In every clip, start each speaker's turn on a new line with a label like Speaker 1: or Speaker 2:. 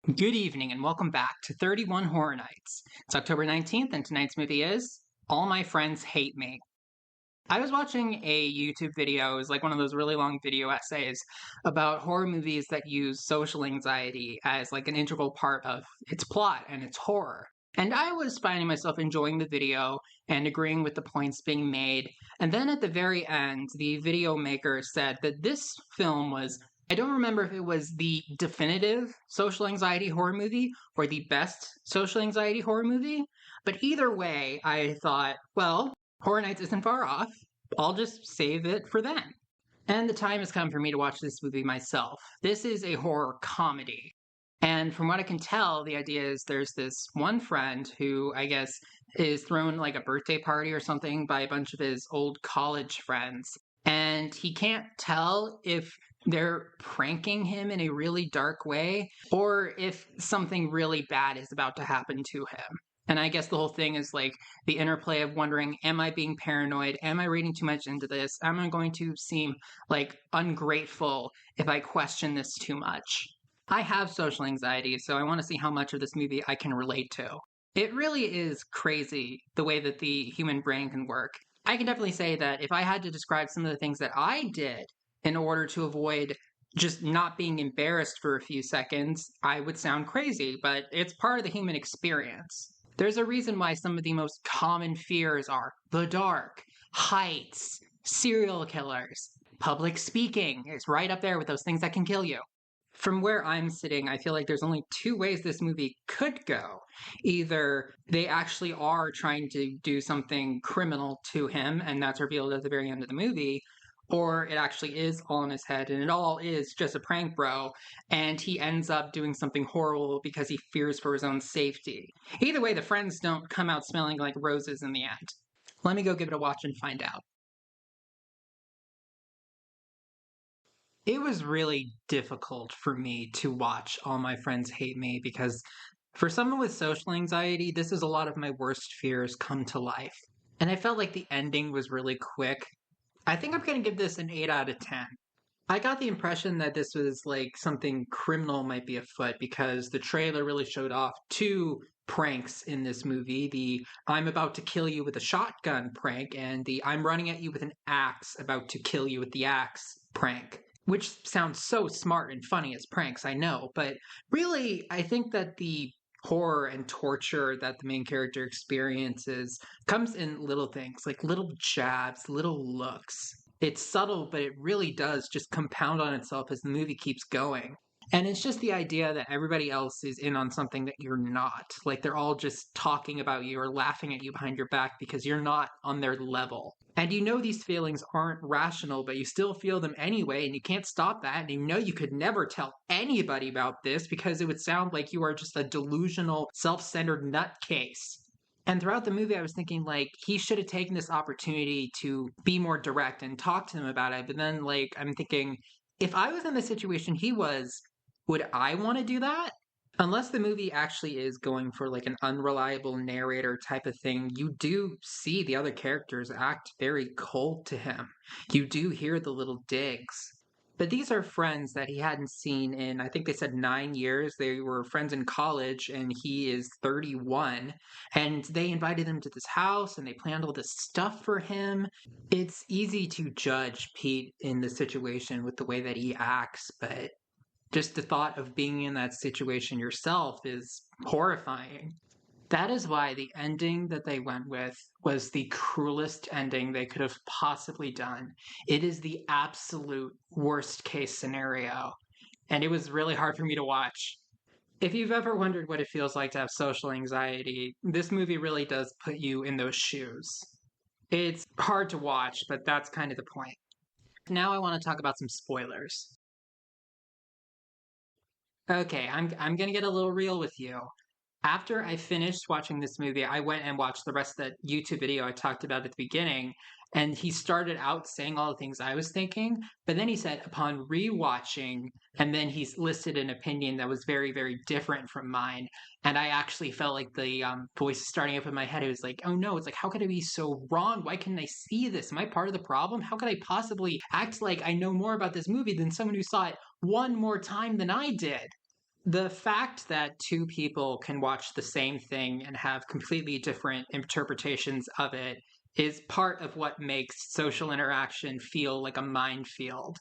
Speaker 1: Good evening and welcome back to 31 Horror Nights. It's October 19th and tonight's movie is All My Friends Hate Me. I was watching a YouTube video, it was like one of those really long video essays about horror movies that use social anxiety as like an integral part of its plot and its horror. And I was finding myself enjoying the video and agreeing with the points being made. And then at the very end, the video maker said that this film was, I don't remember if it was the definitive social anxiety horror movie or the best social anxiety horror movie, but either way, I thought, well, Horror Nights isn't far off. I'll just save it for then. And the time has come for me to watch this movie myself. This is a horror comedy. And from what I can tell, the idea is there's this one friend who I guess is thrown like a birthday party or something by a bunch of his old college friends. And he can't tell if they're pranking him in a really dark way or if something really bad is about to happen to him. And I guess the whole thing is like the interplay of wondering, am I being paranoid? Am I reading too much into this? Am I going to seem like ungrateful if I question this too much? I have social anxiety, so I want to see how much of this movie I can relate to. It really is crazy the way that the human brain can work. I can definitely say that if I had to describe some of the things that I did in order to avoid just not being embarrassed for a few seconds, I would sound crazy, but it's part of the human experience. There's a reason why some of the most common fears are the dark, heights, serial killers, public speaking is right up there with those things that can kill you. From where I'm sitting, I feel like there's only two ways this movie could go. Either they actually are trying to do something criminal to him, and that's revealed at the very end of the movie, or it actually is all in his head and it all is just a prank bro, and he ends up doing something horrible because he fears for his own safety. Either way, the friends don't come out smelling like roses in the end. Let me go give it a watch and find out. It was really difficult for me to watch All My Friends Hate Me because for someone with social anxiety, this is a lot of my worst fears come to life. And I felt like the ending was really quick. I think I'm going to give this an 8 out of 10. I got the impression that this was like something criminal might be afoot because the trailer really showed off two pranks in this movie: the I'm about to kill you with a shotgun prank and the I'm running at you with an axe about to kill you with the axe prank. Which sounds so smart and funny as pranks, I know, but really, I think that the horror and torture that the main character experiences comes in little things, like little jabs, little looks. It's subtle, but it really does just compound on itself as the movie keeps going. And it's just the idea that everybody else is in on something that you're not. Like they're all just talking about you or laughing at you behind your back because you're not on their level. And you know these feelings aren't rational, but you still feel them anyway, and you can't stop that. And you know you could never tell anybody about this because it would sound like you are just a delusional, self centered nutcase. And throughout the movie, I was thinking, like, he should have taken this opportunity to be more direct and talk to them about it. But then, like, I'm thinking, if I was in the situation he was, would I want to do that? Unless the movie actually is going for like an unreliable narrator type of thing, you do see the other characters act very cold to him. You do hear the little digs. But these are friends that he hadn't seen in, I think they said 9 years. They were friends in college, and he is 31. And they invited him to this house and they planned all this stuff for him. It's easy to judge Pete in the situation with the way that he acts, but just the thought of being in that situation yourself is horrifying. That is why the ending that they went with was the cruelest ending they could have possibly done. It is the absolute worst case scenario, and it was really hard for me to watch. If you've ever wondered what it feels like to have social anxiety, this movie really does put you in those shoes. It's hard to watch, but that's kind of the point. Now I want to talk about some spoilers. Okay, I'm gonna get a little real with you. After I finished watching this movie, I went and watched the rest of that YouTube video I talked about at the beginning, and he started out saying all the things I was thinking, but then he said upon rewatching, and then he's listed an opinion that was very, very different from mine, and I actually felt like the voice starting up in my head. It was like, oh no, it's like, how could I be so wrong? Why couldn't I see this? Am I part of the problem? How could I possibly act like I know more about this movie than someone who saw it one more time than I did? The fact that two people can watch the same thing and have completely different interpretations of it is part of what makes social interaction feel like a minefield.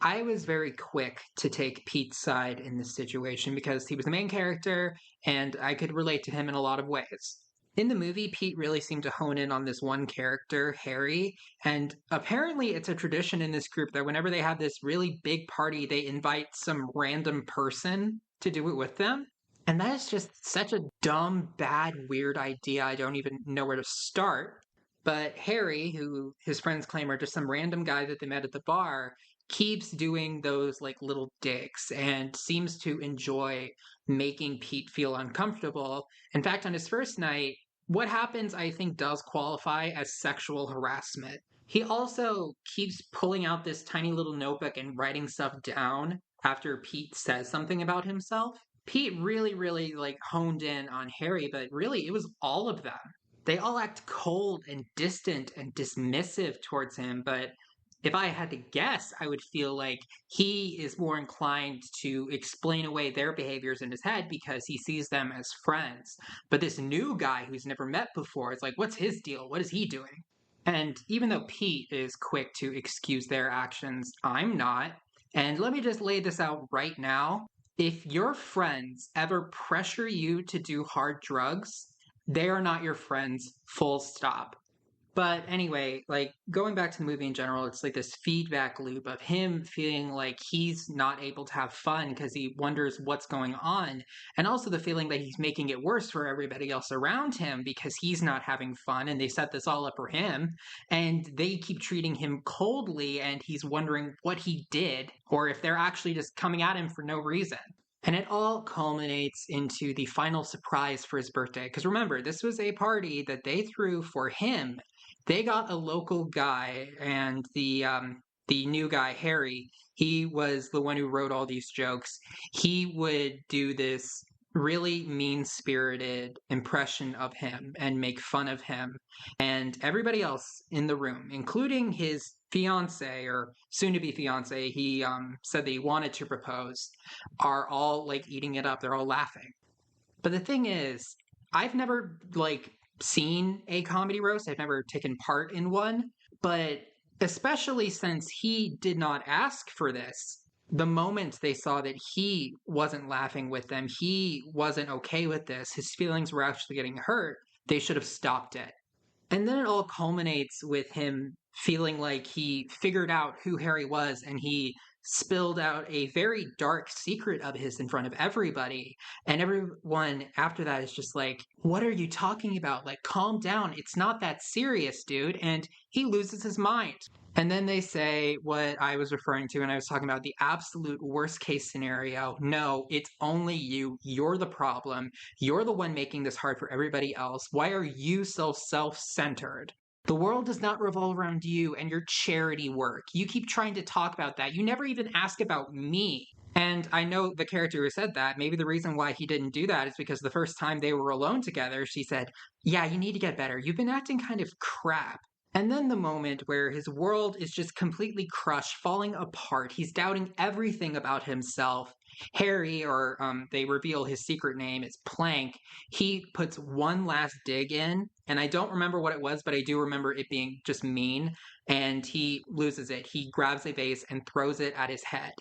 Speaker 1: I was very quick to take Pete's side in this situation because he was the main character and I could relate to him in a lot of ways. In the movie, Pete really seemed to hone in on this one character, Harry, and apparently it's a tradition in this group that whenever they have this really big party, they invite some random person to do it with them. And that is just such a dumb, bad, weird idea. I don't even know where to start. But Harry, who his friends claim are just some random guy that they met at the bar, keeps doing those like little dicks and seems to enjoy making Pete feel uncomfortable. In fact, on his first night, what happens, I think, does qualify as sexual harassment. He also keeps pulling out this tiny little notebook and writing stuff down after Pete says something about himself. Pete really like honed in on Harry, but really it was all of them. They all act cold and distant and dismissive towards him, but if I had to guess, I would feel like he is more inclined to explain away their behaviors in his head because he sees them as friends. But this new guy who's never met before is like, what's his deal? What is he doing? And even though Pete is quick to excuse their actions, I'm not. And let me just lay this out right now. If your friends ever pressure you to do hard drugs, they are not your friends, full stop. But anyway, like going back to the movie in general, it's like this feedback loop of him feeling like he's not able to have fun because he wonders what's going on. And also the feeling that he's making it worse for everybody else around him because he's not having fun and they set this all up for him. And they keep treating him coldly and he's wondering what he did or if they're actually just coming at him for no reason. And it all culminates into the final surprise for his birthday. Because remember, this was a party that they threw for him. They got a local guy, and the new guy, Harry, he was the one who wrote all these jokes. He would do this really mean spirited impression of him and make fun of him. And everybody else in the room, including his fiance or soon to be fiance, he said that he wanted to propose, are all like eating it up. They're all laughing. But the thing is, I've never like seen a comedy roast. I've never taken part in one, but especially since he did not ask for this, the moment they saw that he wasn't laughing with them, he wasn't okay with this, his feelings were actually getting hurt, they should have stopped it. And then it all culminates with him feeling like he figured out who Harry was and he spilled out a very dark secret of his in front of everybody. And everyone after that is just like, what are you talking about? Like, calm down. It's not that serious, dude. And he loses his mind. And then they say what I was referring to, and I was talking about the absolute worst case scenario. No, it's only you. You're the problem. You're the one making this hard for everybody else. Why are you so self centered? The world does not revolve around you and your charity work. You keep trying to talk about that. You never even ask about me. And I know the character who said that, maybe the reason why he didn't do that is because the first time they were alone together, she said, yeah, you need to get better. You've been acting kind of crap. And then the moment where his world is just completely crushed, falling apart. He's doubting everything about himself. Harry, or they reveal his secret name, is Plank. He puts one last dig in, and I don't remember what it was, but I do remember it being just mean, and he loses it. He grabs a vase and throws it at his head.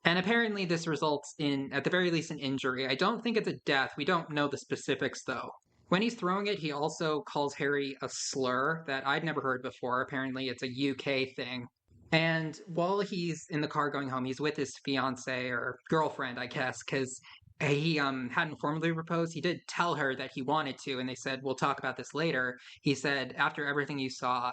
Speaker 1: And apparently, this results in, at the very least, an injury. I don't think it's a death. We don't know the specifics, though. When he's throwing it, he also calls Harry a slur that I'd never heard before. Apparently, it's a UK thing. And while he's in the car going home, he's with his fiance or girlfriend, I guess, because he hadn't formally proposed. He did tell her that he wanted to, and they said, we'll talk about this later. He said, after everything you saw,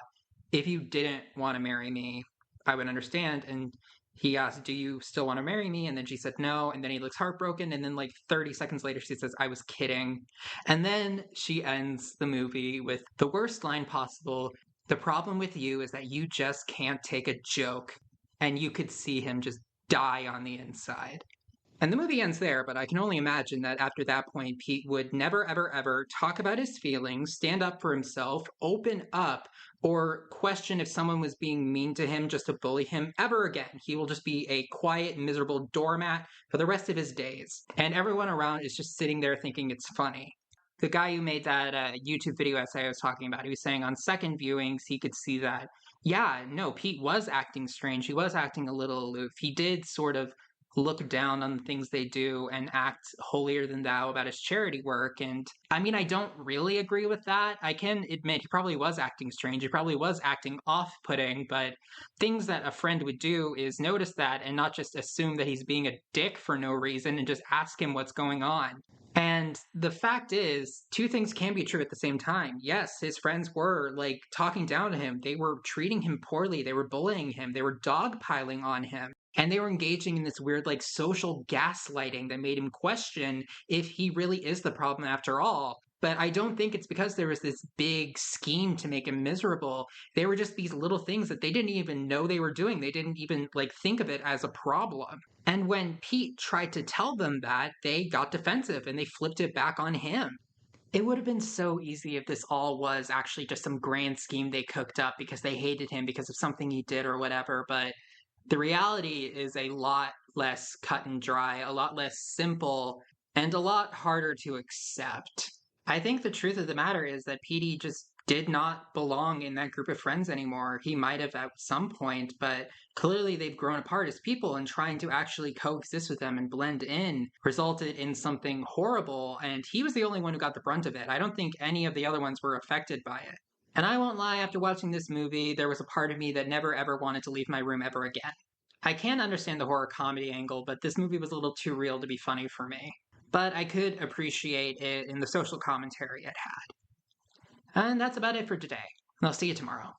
Speaker 1: if you didn't want to marry me, I would understand. And he asked, do you still want to marry me? And then she said no. And then he looks heartbroken. And then, like 30 seconds later, she says, I was kidding. And then she ends the movie with the worst line possible. The problem with you is that you just can't take a joke. And you could see him just die on the inside. And the movie ends there, but I can only imagine that after that point, Pete would never, ever, ever talk about his feelings, stand up for himself, open up, or question if someone was being mean to him just to bully him ever again. He will just be a quiet, miserable doormat for the rest of his days. And everyone around is just sitting there thinking it's funny. The guy who made that YouTube video essay I was talking about, he was saying on second viewings, he could see that, yeah, no, Pete was acting strange. He was acting a little aloof. He did sort of look down on the things they do and act holier than thou about his charity work. And I mean, I don't really agree with that. I can admit he probably was acting strange. He probably was acting off putting, but things that a friend would do is notice that and not just assume that he's being a dick for no reason and just ask him what's going on. And the fact is, two things can be true at the same time. Yes, his friends were like talking down to him. They were treating him poorly. They were bullying him. They were dogpiling on him. And they were engaging in this weird, like, social gaslighting that made him question if he really is the problem after all. But I don't think it's because there was this big scheme to make him miserable. They were just these little things that they didn't even know they were doing. They didn't even, like, think of it as a problem. And when Pete tried to tell them that, they got defensive and they flipped it back on him. It would have been so easy if this all was actually just some grand scheme they cooked up because they hated him because of something he did or whatever. But the reality is a lot less cut and dry, a lot less simple, and a lot harder to accept. I think the truth of the matter is that Petey just did not belong in that group of friends anymore. He might have at some point, but clearly they've grown apart as people, and trying to actually coexist with them and blend in resulted in something horrible, and he was the only one who got the brunt of it. I don't think any of the other ones were affected by it. And I won't lie, after watching this movie, there was a part of me that never ever wanted to leave my room ever again. I can understand the horror comedy angle, but this movie was a little too real to be funny for me. But I could appreciate it in the social commentary it had. And that's about it for today. I'll see you tomorrow.